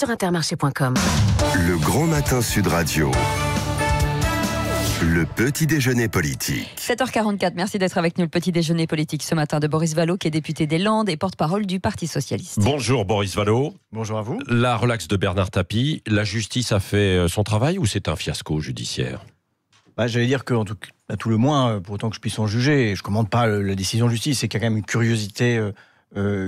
sur intermarché.com. Le Grand Matin Sud Radio. Le petit déjeuner politique. 7h44, merci d'être avec nous. Le petit déjeuner politique ce matin de Boris Vallaud, qui est député des Landes et porte-parole du Parti Socialiste. Bonjour Boris Vallaud. Bonjour à vous. La relaxe de Bernard Tapie, la justice a fait son travail ou c'est un fiasco judiciaire ? J'allais dire qu'à tout le moins, pour autant que je puisse en juger, je ne commande pas la décision de justice, c'est qu'il y a quand même une curiosité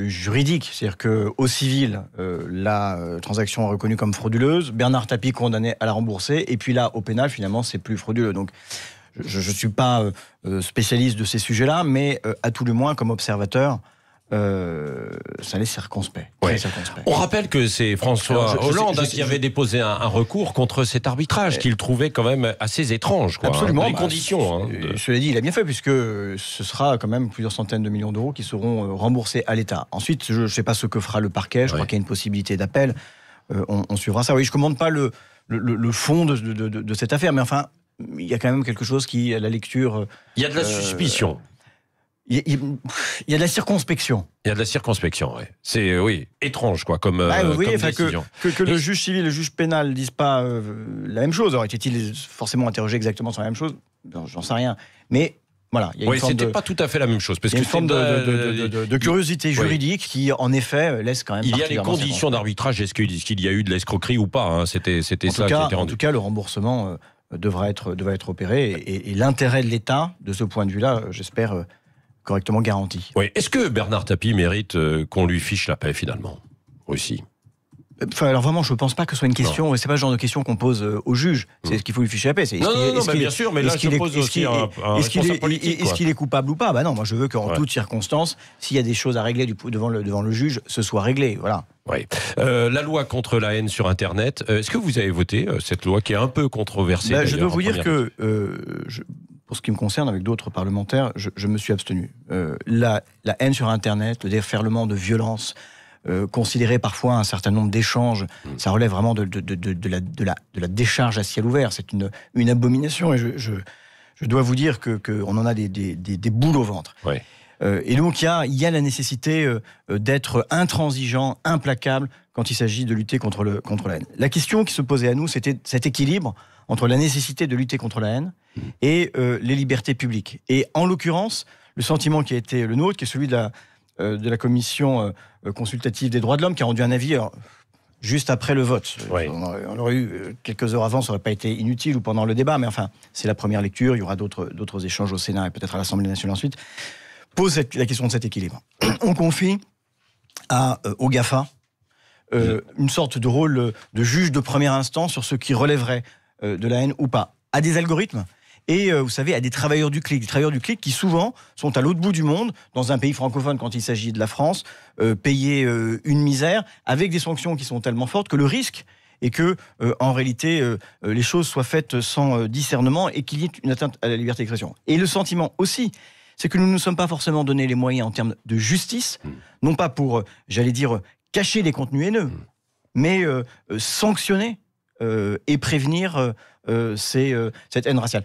juridique. C'est-à-dire qu'au civil, la transaction est reconnue comme frauduleuse, Bernard Tapie condamné à la rembourser, et puis là, au pénal, finalement, c'est plus frauduleux. Donc, je ne suis pas spécialiste de ces sujets-là, mais à tout le moins, comme observateur, ça laisse circonspect. Ouais. On rappelle que c'est François Hollande qui avait déposé un recours contre cet arbitrage qu'il trouvait quand même assez étrange. Absolument. Les conditions. Cela dit, il a bien fait, puisque ce sera quand même plusieurs centaines de millions d'euros qui seront remboursés à l'État. Ensuite, je ne sais pas ce que fera le parquet. Je crois qu'il y a une possibilité d'appel. On suivra ça. Oui, je ne commande pas le fond de cette affaire, mais enfin, il y a quand même quelque chose qui, à la lecture... Il y a de la suspicion. Il y a de la circonspection. Il y a de la circonspection, oui. C'est étrange, quoi, comme décision. Que le juge civil et le juge pénal ne disent pas la même chose. Aurait-il forcément interrogé exactement sur la même chose ? J'en sais rien. Mais voilà, il y a une forme c'était pas tout à fait la même chose. Parce il y a une forme de curiosité juridique qui, en effet, laisse quand même. Il y a les conditions d'arbitrage. Est-ce qu'il y a eu de l'escroquerie ou pas ? C'était ça qui était rendu. En tout cas, le remboursement devra être opéré. Et l'intérêt de l'État, de ce point de vue-là, j'espère... correctement garanti. Oui. Est-ce que Bernard Tapie mérite qu'on lui fiche la paix finalement aussi ? Alors vraiment, je ne pense pas que ce soit une question. C'est pas le genre de question qu'on pose au juge. C'est ce qu'il faut lui ficher la paix. Bien sûr, mais là je pose aussi un responsable politique. Est-ce qu'il est coupable ou pas ? Non, moi je veux qu'en toutes circonstances, s'il y a des choses à régler devant le juge, ce soit réglé. Voilà. Oui. La loi contre la haine sur Internet. Est-ce que vous avez voté cette loi qui est un peu controversée ? Je dois vous dire que pour ce qui me concerne, avec d'autres parlementaires, je me suis abstenu. La haine sur Internet, le déferlement de violence, considérer parfois un certain nombre d'échanges, ça relève vraiment de la décharge à ciel ouvert. C'est une abomination. Et je dois vous dire qu'on en a des boules au ventre. Oui. Et donc il y a la nécessité d'être intransigeant, implacable quand il s'agit de lutter contre la haine. La question qui se posait à nous, c'était cet équilibre entre la nécessité de lutter contre la haine et les libertés publiques. Et en l'occurrence, le sentiment qui a été le nôtre, qui est celui de la commission consultative des droits de l'homme, qui a rendu un avis juste après le vote. Oui. On l'aurait eu quelques heures avant, ça n'aurait pas été inutile, ou pendant le débat, mais enfin, c'est la première lecture, il y aura d'autres échanges au Sénat et peut-être à l'Assemblée nationale ensuite, pose la question de cet équilibre. On confie au GAFA une sorte de rôle de juge de première instance sur ce qui relèverait de la haine ou pas, à des algorithmes et, vous savez, à des travailleurs du clic qui souvent sont à l'autre bout du monde, dans un pays francophone quand il s'agit de la France, payer une misère, avec des sanctions qui sont tellement fortes que le risque est que, en réalité, les choses soient faites sans discernement et qu'il y ait une atteinte à la liberté d'expression. Et le sentiment aussi, c'est que nous ne nous sommes pas forcément donné les moyens en termes de justice, non pas pour, cacher les contenus haineux, mais sanctionner et prévenir cette haine raciale.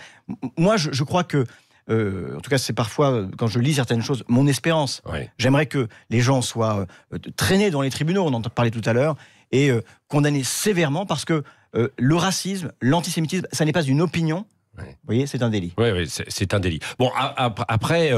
Moi, je crois que, en tout cas, c'est parfois, quand je lis certaines choses, mon espérance. Oui. J'aimerais que les gens soient traînés dans les tribunaux, on en parlait tout à l'heure, et condamnés sévèrement, parce que le racisme, l'antisémitisme, ça n'est pas une opinion. Vous voyez, c'est un délit. Oui, c'est un délit. Bon, après,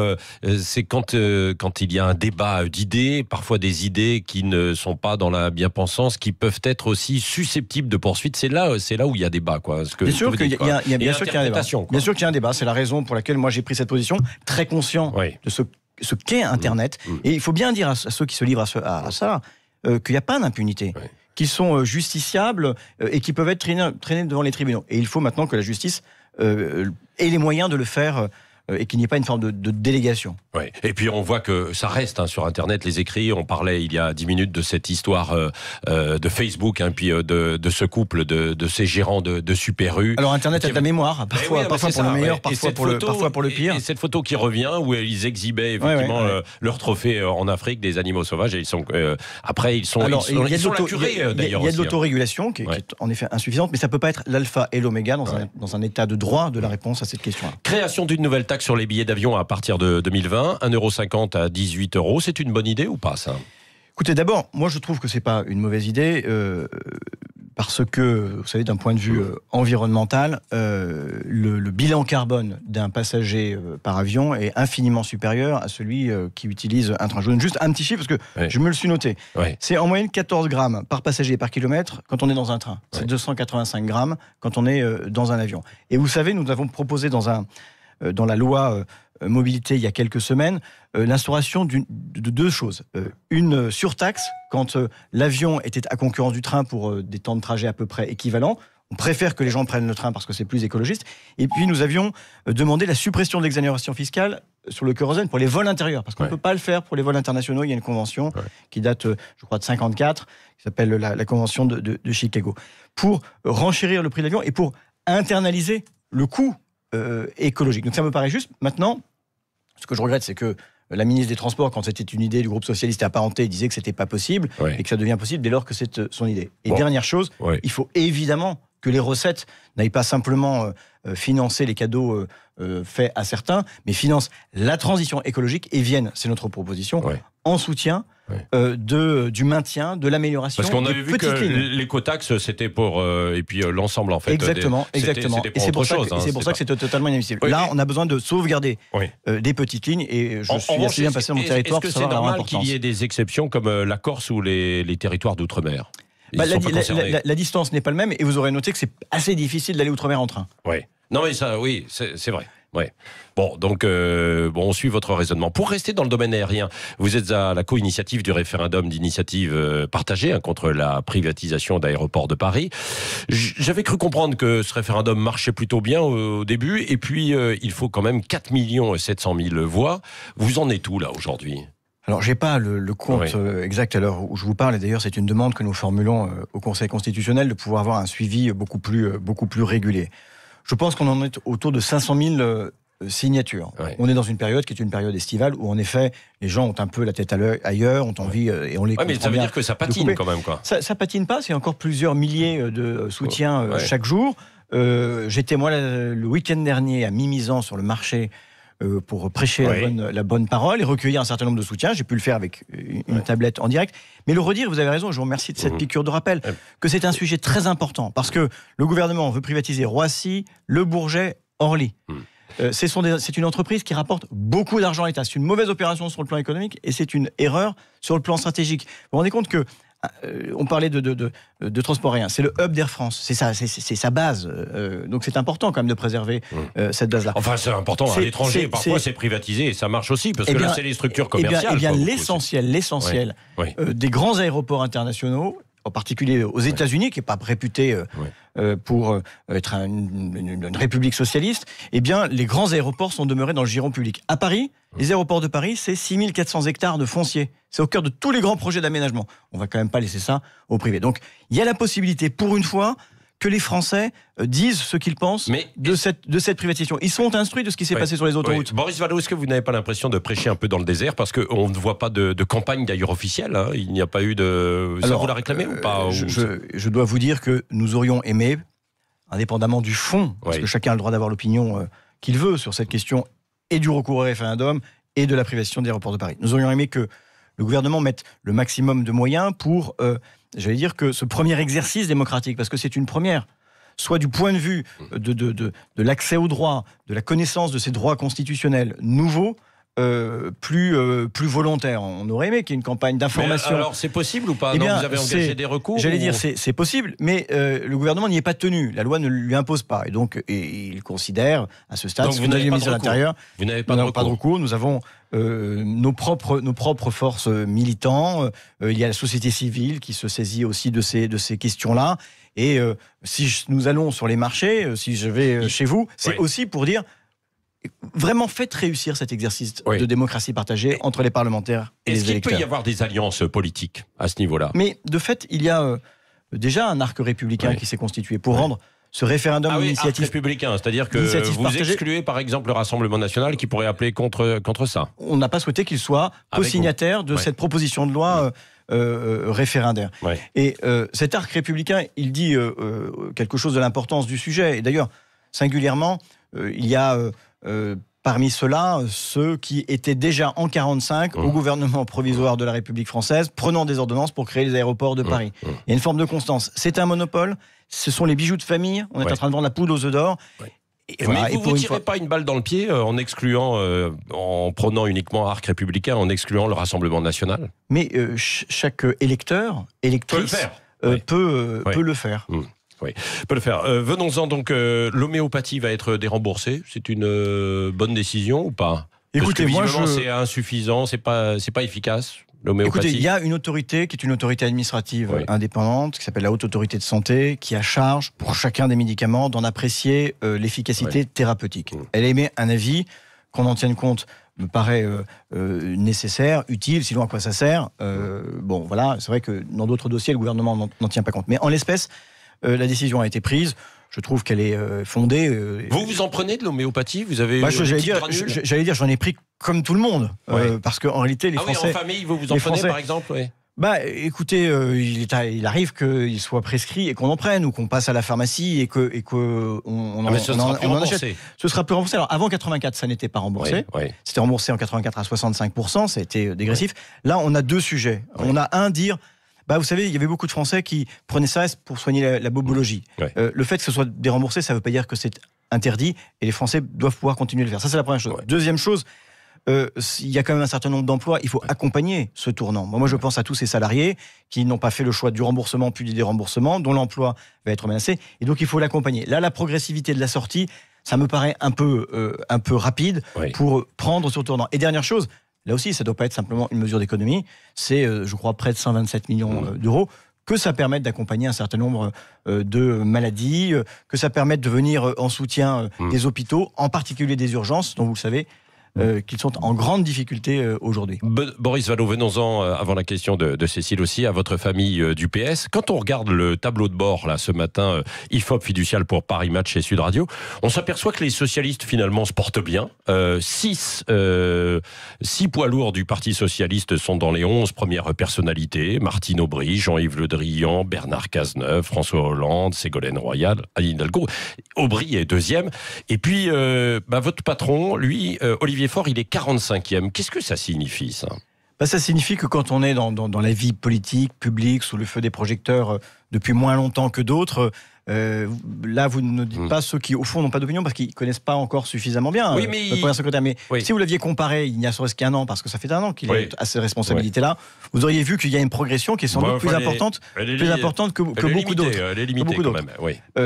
c'est quand il y a un débat d'idées, parfois des idées qui ne sont pas dans la bien-pensance, qui peuvent être aussi susceptibles de poursuites. C'est là où il y a débat, quoi. Bien sûr qu'il y a un débat. Bien sûr qu'il y a un débat. C'est la raison pour laquelle moi j'ai pris cette position, très conscient de ce qu'est Internet. Et il faut bien dire à ceux qui se livrent à ça qu'il n'y a pas d'impunité. Qu'ils sont justiciables et qui peuvent être traînés devant les tribunaux. Et il faut maintenant que la justice ait les moyens de le faire et qu'il n'y ait pas une forme de délégation. Oui. Et puis on voit que ça reste sur Internet, les écrits. On parlait il y a 10 minutes de cette histoire de Facebook, puis de ce couple, de ces gérants de Super U. Alors Internet a de la mémoire, parfois pour le meilleur, parfois pour le pire. Et cette photo qui revient, où ils exhibaient effectivement leur trophée en Afrique des animaux sauvages, et ils sont la curée d'ailleurs. Il y a de l'autorégulation qui est en effet insuffisante, mais ça ne peut pas être l'alpha et l'oméga dans un état de droit de la réponse à cette question. Création d'une nouvelle taxe sur les billets d'avion à partir de 2020, 1,50 € à 18 €, c'est une bonne idée ou pas ça ? Écoutez, d'abord, moi je trouve que c'est pas une mauvaise idée, parce que, vous savez, d'un point de vue environnemental, le bilan carbone d'un passager par avion est infiniment supérieur à celui qui utilise un train. Je vous donne juste un petit chiffre, parce que je me le suis noté. C'est en moyenne 14 grammes par passager et par kilomètre quand on est dans un train. C'est 285 grammes quand on est dans un avion. Et vous savez, nous avons proposé dans la loi mobilité il y a quelques semaines, l'instauration de deux choses. Une surtaxe, quand l'avion était à concurrence du train pour des temps de trajet à peu près équivalents. On préfère que les gens prennent le train parce que c'est plus écologiste. Et puis nous avions demandé la suppression de l'exonération fiscale sur le kérosène pour les vols intérieurs, parce qu'on ne peut pas le faire pour les vols internationaux. Il y a une convention qui date, je crois, de 1954, qui s'appelle la convention de Chicago, pour renchérir le prix de l'avion et pour internaliser le coût écologique. Donc ça me paraît juste. Maintenant, ce que je regrette, c'est que la ministre des Transports, quand c'était une idée du groupe socialiste et apparenté, disait que c'était pas possible et que ça devient possible dès lors que c'est son idée. Et dernière chose, il faut évidemment que les recettes n'aillent pas simplement financer les cadeaux faits à certains, mais financent la transition écologique et viennent, c'est notre proposition, en soutien du maintien, de l'amélioration. Parce qu'on avait vu que l'écotaxe, c'était pour et puis l'ensemble en fait. Exactement. Et c'est pour ça que c'est totalement inadmissible. Là, on a besoin de sauvegarder des petites lignes, et je suis assez bien passé dans mon territoire. Est-ce que c'est normal qu'il y ait des exceptions comme la Corse ou les territoires d'outre-mer? La distance n'est pas le même, et vous aurez noté que c'est assez difficile d'aller outre-mer en train. Non mais ça, c'est vrai. Bon, donc on suit votre raisonnement. Pour rester dans le domaine aérien, vous êtes à la co-initiative du référendum d'initiative partagée contre la privatisation d'Aéroports de Paris. J'avais cru comprendre que ce référendum marchait plutôt bien au début, et puis il faut quand même 4 700 000 voix. Vous en êtes où là aujourd'hui ? Alors, j'ai pas le compte exact à l'heure où je vous parle, et d'ailleurs, c'est une demande que nous formulons au Conseil constitutionnel de pouvoir avoir un suivi beaucoup plus régulier. Je pense qu'on en est autour de 500 000 signatures. On est dans une période qui est une période estivale où, en effet, les gens ont un peu la tête ailleurs, ont envie, et on les comprend bien. Mais ça veut dire que ça patine quand même, quoi. Ça patine pas, c'est encore plusieurs milliers de soutiens chaque jour. J'étais, moi, le week-end dernier à Mimizan sur le marché pour prêcher la bonne parole et recueillir un certain nombre de soutiens. J'ai pu le faire avec une tablette en direct. Mais le redire, vous avez raison, je vous remercie de cette piqûre de rappel, que c'est un sujet très important, parce que le gouvernement veut privatiser Roissy, Le Bourget, Orly. C'est une entreprise qui rapporte beaucoup d'argent à l'État. C'est une mauvaise opération sur le plan économique, et c'est une erreur sur le plan stratégique. Vous vous rendez compte que on parlait de transport aérien, c'est le hub d'Air France, c'est sa base, donc c'est important quand même de préserver cette base-là. Enfin, c'est important à l'étranger, parfois c'est privatisé et ça marche aussi, parce que là c'est les structures commerciales. Eh bien l'essentiel des grands aéroports internationaux, en particulier aux États-Unis, qui n'est pas réputé pour être une république socialiste, eh bien, les grands aéroports sont demeurés dans le giron public. À Paris, les aéroports de Paris, c'est 6400 hectares de foncier. C'est au cœur de tous les grands projets d'aménagement. On ne va quand même pas laisser ça au privé. Donc, il y a la possibilité, pour une fois, que les Français disent ce qu'ils pensent de cette privatisation. Ils sont instruits de ce qui s'est passé sur les autoroutes. Boris Vallaud, est-ce que vous n'avez pas l'impression de prêcher un peu dans le désert, parce qu'on ne voit pas de campagne d'ailleurs officielle, hein. Il n'y a pas eu de... Ça, vous la réclamez ou pas je dois vous dire que nous aurions aimé, indépendamment du fond, parce que chacun a le droit d'avoir l'opinion qu'il veut sur cette question, et du recours au référendum, et de la privatisation des aéroports de Paris. Nous aurions aimé que le gouvernement mette le maximum de moyens pour... j'allais dire que ce premier exercice démocratique, parce que c'est une première, soit du point de vue de l'accès aux droits, de la connaissance de ces droits constitutionnels nouveaux, plus volontaires. On aurait aimé qu'il y ait une campagne d'information. Alors c'est possible ou pas? Vous avez engagé des recours? J'allais dire c'est possible, mais le gouvernement n'y est pas tenu. La loi ne lui impose pas. Et donc il considère, à ce stade, vous n'avez pas de l'Intérieur, vous n'avez pas de recours. Nous avons nos propres forces militants. Il y a la société civile qui se saisit aussi de ces questions-là. Et si nous allons sur les marchés, si je vais chez vous, c'est aussi pour dire... Vraiment, faites réussir cet exercice de démocratie partagée entre les parlementaires et les électeurs. Est-ce qu'il peut y avoir des alliances politiques à ce niveau-là? Mais de fait, il y a déjà un arc républicain qui s'est constitué pour rendre ce référendum d'initiative républicain, c'est-à dire que vous excluez par exemple le Rassemblement national qui pourrait appeler contre ça. On n'a pas souhaité qu'il soit co-signataire de cette proposition de loi référendaire. Et cet arc républicain, il dit quelque chose de l'importance du sujet. Et d'ailleurs, singulièrement, il y a Parmi ceux-là, ceux qui étaient déjà en 1945 au gouvernement provisoire de la République française, prenant des ordonnances pour créer les aéroports de Paris. Il y a une forme de constance. C'est un monopole, ce sont les bijoux de famille, on est en train de vendre la poule aux œufs d'or. Et voilà, mais vous ne tirez pas une balle dans le pied en excluant, en prenant uniquement Arc républicain, en excluant le Rassemblement national? Mais chaque électeur, électrice peut le faire. Oui, peut le faire. Venons-en donc, l'homéopathie va être déremboursée. C'est une bonne décision ou pas? Écoutez, parce que visiblement, c'est insuffisant, c'est pas efficace. Écoutez, il y a une autorité qui est une autorité administrative indépendante, qui s'appelle la Haute Autorité de Santé, qui a charge, pour chacun des médicaments, d'en apprécier l'efficacité thérapeutique. Elle émet un avis, qu'on en tienne compte, me paraît nécessaire, utile, sinon à quoi ça sert. Bon, voilà, c'est vrai que dans d'autres dossiers, le gouvernement n'en tient pas compte. Mais en l'espèce, la décision a été prise. Je trouve qu'elle est fondée. Vous en prenez de l'homéopathie? Vous avez j'allais dire, j'en ai pris comme tout le monde, parce qu'en réalité, les Français. Oui, en famille, vous en prenez par exemple? Écoutez, il arrive qu'il soit prescrit et qu'on en prenne, ou qu'on passe à la pharmacie et qu'on en achète. Ce sera plus remboursé. Alors, avant 84, ça n'était pas remboursé. C'était remboursé en 84 à 65%, ça a été dégressif. Là, on a deux sujets. On a un, vous savez, il y avait beaucoup de Français qui prenaient ça pour soigner la bobologie. Le fait que ce soit déremboursé, ça ne veut pas dire que c'est interdit, et les Français doivent pouvoir continuer de le faire. Ça, c'est la première chose. Deuxième chose, il y a quand même un certain nombre d'emplois, il faut accompagner ce tournant. Moi, je pense à tous ces salariés qui n'ont pas fait le choix du remboursement puis du déremboursement, dont l'emploi va être menacé, et donc il faut l'accompagner. Là, la progressivité de la sortie, ça me paraît un peu rapide pour prendre ce tournant. Et dernière chose, là aussi, ça ne doit pas être simplement une mesure d'économie, c'est, je crois, près de 127 millions d'euros, que ça permette d'accompagner un certain nombre de maladies, que ça permette de venir en soutien des hôpitaux, en particulier des urgences, dont vous le savez, qu'ils sont en grande difficulté aujourd'hui. Boris Vallaud, venons-en, avant la question de Cécile aussi, à votre famille du PS. Quand on regarde le tableau de bord, là, ce matin, IFOP fiducial pour Paris Match et Sud Radio, on s'aperçoit que les socialistes, finalement, se portent bien. 6 poids lourds du Parti socialiste sont dans les 11 premières personnalités. Martine Aubry, Jean-Yves Le Drian, Bernard Cazeneuve, François Hollande, Ségolène Royal, Anne Hidalgo. Aubry est deuxième. Et puis, votre patron, lui, Olivier Faure, il est 45e. Qu'est-ce que ça signifie, ça? Ça signifie que quand on est dans la vie politique, publique, sous le feu des projecteurs depuis moins longtemps que d'autres, là, vous ne dites pas ceux qui, au fond, n'ont pas d'opinion parce qu'ils ne connaissent pas encore suffisamment bien notre secrétaire. Mais si vous l'aviez comparé il n'y a serait-ce qu'un an, parce que ça fait un an qu'il est à ces responsabilités-là, vous auriez vu qu'il y a une progression qui est sans doute plus importante que beaucoup d'autres. Elle est limitée quand même.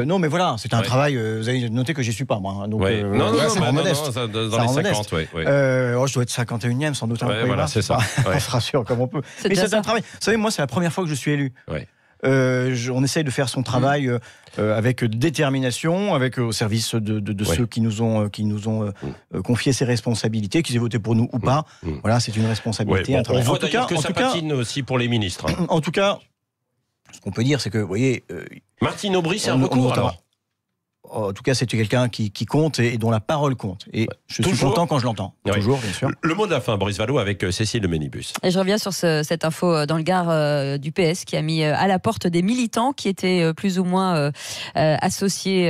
Non, mais voilà, c'est un travail. Vous avez noté que j'y suis pas, moi. Donc, c'est modeste. Dans les 50, je dois être 51e, sans doute. Voilà, c'est ça. On se rassure comme on peut. Mais c'est un travail. Vous savez, moi, c'est la première fois que je suis élu. On essaye de faire son travail avec détermination, au service de ceux qui nous ont confié ces responsabilités, qu'ils aient voté pour nous ou pas. Voilà, c'est une responsabilité. On voit d'ailleurs que ça patine aussi pour les ministres. En tout cas, ce qu'on peut dire, c'est que, vous voyez... Martine Aubry, c'est un recours, alors? En tout cas, c'est quelqu'un qui compte et dont la parole compte. Et je suis content quand je l'entends. Toujours, bien sûr. Le mot de la fin, Boris Vallaud, avec Cécile de Ménibus. Et je reviens sur cette info dans le Gard du PS qui a mis à la porte des militants qui étaient plus ou moins associés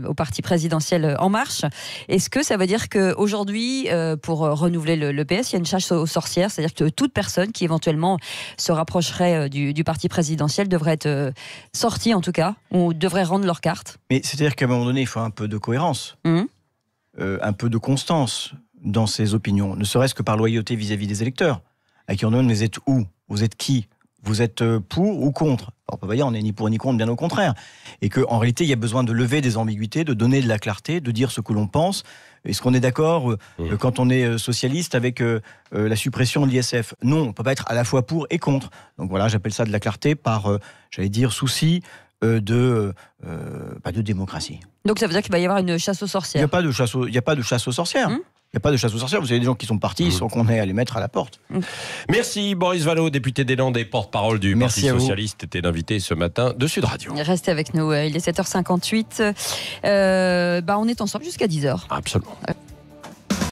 au parti présidentiel En Marche. Est-ce que ça veut dire qu'aujourd'hui, pour renouveler le PS, il y a une chasse aux sorcières? C'est-à-dire que toute personne qui éventuellement se rapprocherait du parti présidentiel devrait être sortie, en tout cas, ou devrait rendre leur carte? Mais c'est-à-dire qu'à un moment donné, il faut un peu de cohérence, un peu de constance dans ses opinions, ne serait-ce que par loyauté vis-à-vis des électeurs, à qui on demande, vous êtes où? Vous êtes qui? Vous êtes pour ou contre? Alors, on peut pas dire on n'est ni pour ni contre, bien au contraire. Et qu'en réalité, il y a besoin de lever des ambiguïtés, de donner de la clarté, de dire ce que l'on pense. Est-ce qu'on est d'accord quand on est socialiste avec la suppression de l'ISF? Non, on ne peut pas être à la fois pour et contre. Donc voilà, j'appelle ça de la clarté par, souci de démocratie. Donc ça veut dire qu'il va y avoir une chasse aux sorcières? Il n'y a pas de chasse aux sorcières. Il n'y a pas de chasse aux sorcières. Vous avez des gens qui sont partis sans qu'on ait à les mettre à la porte. Merci Boris Vallaud, député des Landes et porte-parole du Parti Socialiste, était l'invité ce matin de Sud Radio. Restez avec nous, il est 7h58. On est ensemble jusqu'à 10h. Absolument.